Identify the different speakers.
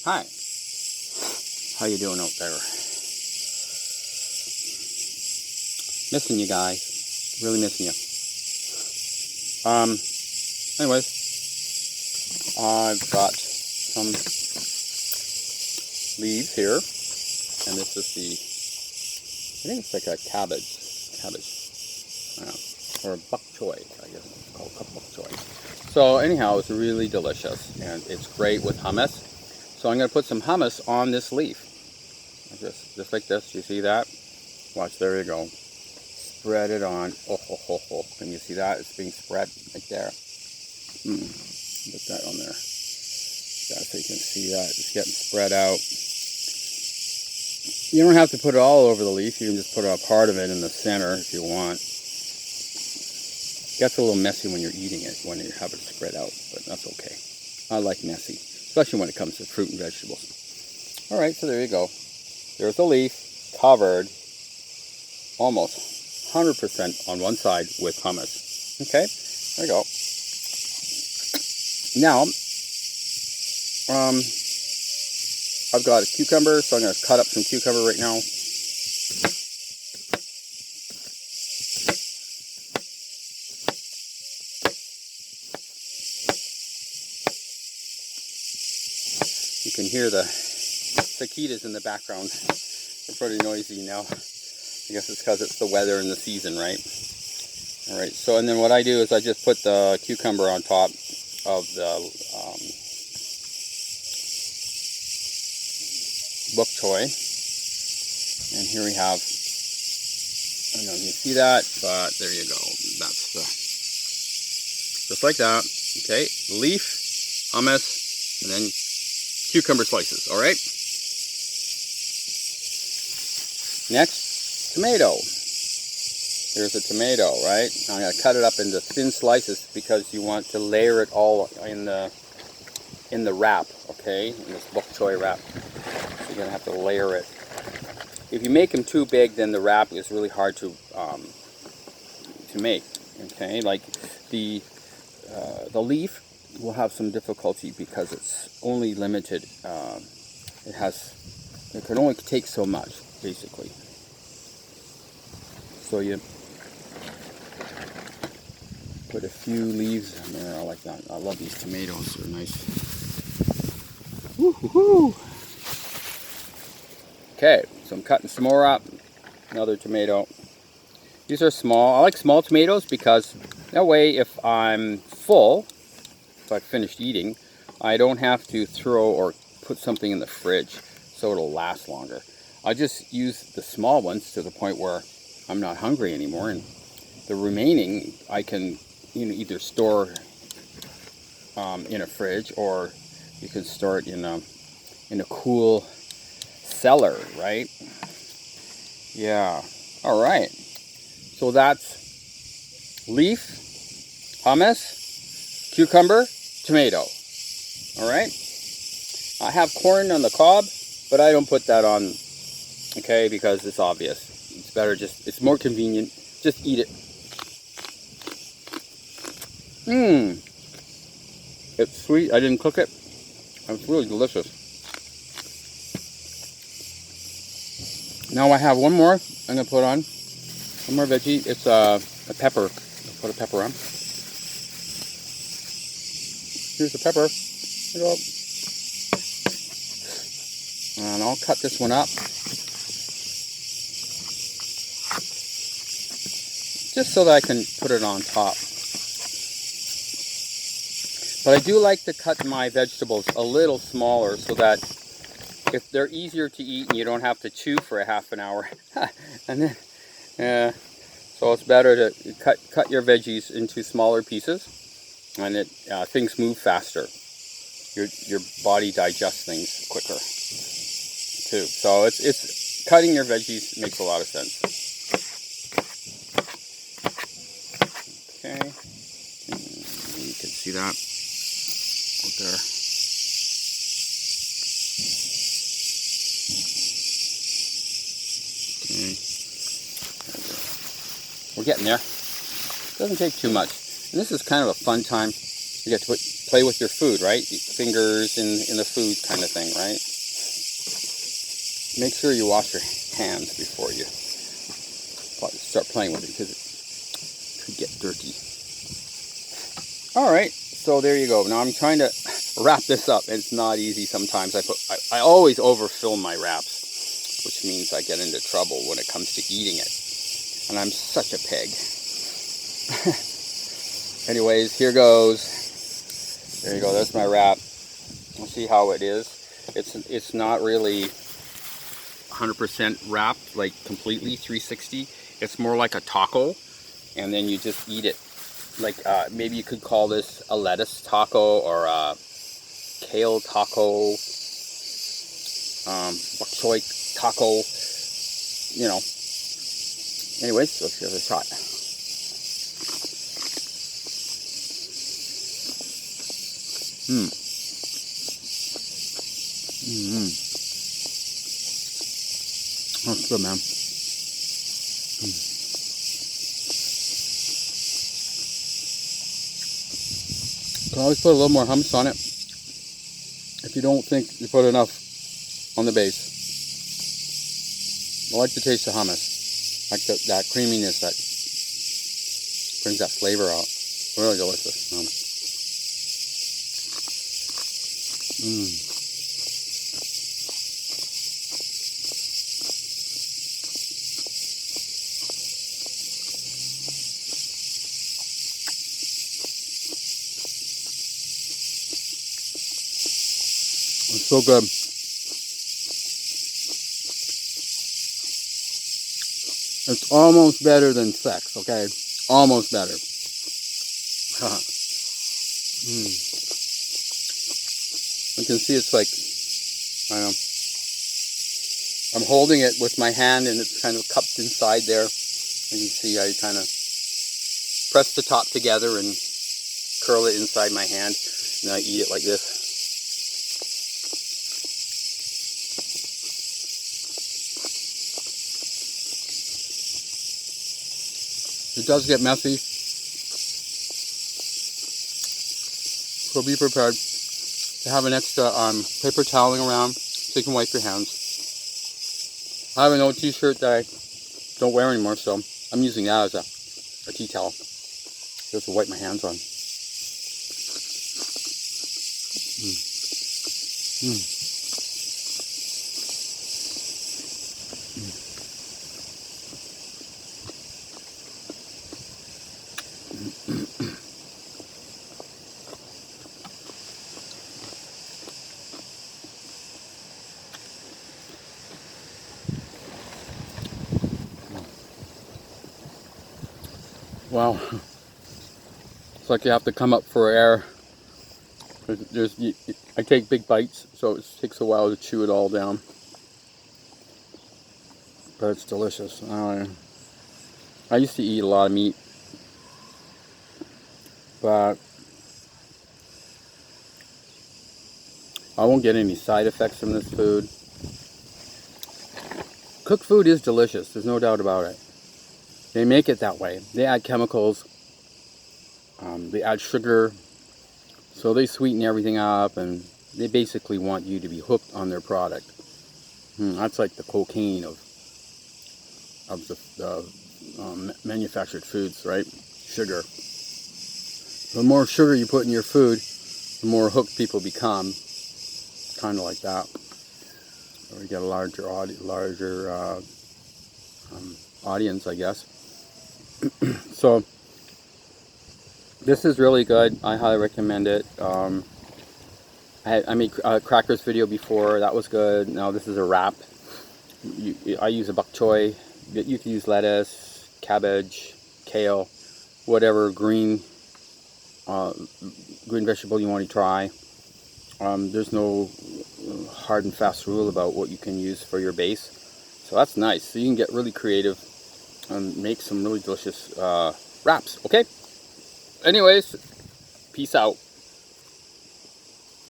Speaker 1: Hi. How you doing out there? Missing you guys. Really missing you. Anyways, I've got some leaves here, and this is I think it's like a cabbage, or bok choy, I guess it's called bok choy. So anyhow, it's really delicious, and it's great with hummus. So I'm going to put some hummus on this leaf, just like this. You see that? Watch, there you go. Spread it on. Oh, ho, ho, ho. Can you see that? It's being spread right there. Put that on there. Yeah, so you can see that. It's getting spread out. You don't have to put it all over the leaf. You can just put a part of it in the center if you want. It gets a little messy when you're eating it, when you have it spread out, but that's okay. I like messy, especially when it comes to fruit and vegetables. All right, so there you go. There's a leaf covered almost 100% on one side with hummus. Okay, there you go. Now, I've got a cucumber, so I'm going to cut up some cucumber right now. You can hear the cicadas in the background. They're pretty noisy now. I guess it's because it's the weather and the season, right? All right, so and then what I do is I just put the cucumber on top of the bok choy. And here we have, I don't know if you see that, but there you go. That's just like that. Okay, leaf, hummus, and then cucumber slices. All right. Next, tomato. There's a tomato, right? I'm going to cut it up into thin slices because you want to layer it all in the wrap, okay? In this bok choy wrap. So you're going to have to layer it. If you make them too big, then the wrap is really hard to make, okay? Like the leaf will have some difficulty because it's only limited. It can only take so much, basically. So you put a few leaves in there. I like that. I love these tomatoes. They're nice. Woo-hoo-hoo. Okay, so I'm cutting some more up. Another tomato. These are small. I like small tomatoes because that way if I'm full, if I've finished eating, I don't have to throw or put something in the fridge so it'll last longer. I just use the small ones to the point where I'm not hungry anymore, and the remaining I can either store in a fridge, or you can store it in a cool cellar, right? Yeah. All right. So that's leaf, hummus, cucumber, tomato. All right. I have corn on the cob, but I don't put that on, okay, because it's obvious. It's better it's more convenient. Just eat it. It's sweet. I didn't cook it. It's really delicious. Now I have one more I'm going to put on. One more veggie. It's a pepper. I'll put a pepper on. Here's the pepper. There you go. And I'll cut this one up. Just so that I can put it on top. But I do like to cut my vegetables a little smaller so that if they're easier to eat and you don't have to chew for a half an hour. And then, so it's better to cut your veggies into smaller pieces, and things move faster. Your body digests things quicker too. So it's cutting your veggies makes a lot of sense. Okay, you can see that out there. Okay, we're getting there. Doesn't take too much, and this is kind of a fun time. You get to put play with your food, right? Fingers in the food kind of thing, right? Make sure you wash your hands before you start playing with it, because it could get dirty. All right, so there you go. Now I'm trying to wrap this up. It's not easy sometimes. I always overfill my wraps, which means I get into trouble when it comes to eating it. And I'm such a pig. Anyways, here goes. There you go. That's my wrap. We'll see how it is. It's not really 100% wrapped, like completely 360. It's more like a taco, and then you just eat it. Like maybe you could call this a lettuce taco or a kale taco, bok choy taco. You know. Anyways, let's give it a shot. That's good, man. You can always put a little more hummus on it if you don't think you put enough on the base. I like the taste of hummus. Like that creaminess that brings that flavor out. Really delicious. It's so good. It's almost better than sex, okay? Almost better. You can see it's like, I don't know. I'm holding it with my hand and it's kind of cupped inside there. You can see I kind of press the top together and curl it inside my hand. And I eat it like this. It does get messy, so be prepared to have an extra paper toweling around so you can wipe your hands. I have an old t-shirt that I don't wear anymore, so I'm using that as a tea towel just to wipe my hands on. Wow, it's like you have to come up for air. I take big bites, so it takes a while to chew it all down. But it's delicious. I used to eat a lot of meat, but I won't get any side effects from this food. Cooked food is delicious, there's no doubt about it. They make it that way. They add chemicals, they add sugar, so they sweeten everything up, and they basically want you to be hooked on their product. That's like the cocaine of the manufactured foods, right? Sugar. The more sugar you put in your food, the more hooked people become. Kind of like that. Or you get a larger audience, I guess. So this is really good. I highly recommend it. I made a crackers video before. That was good. Now this is a wrap. I use a bok choy. You can use lettuce, cabbage, kale, whatever green vegetable you want to try. There's no hard and fast rule about what you can use for your base. So that's nice. So you can get really creative and make some really delicious wraps. Okay? Anyways, peace out.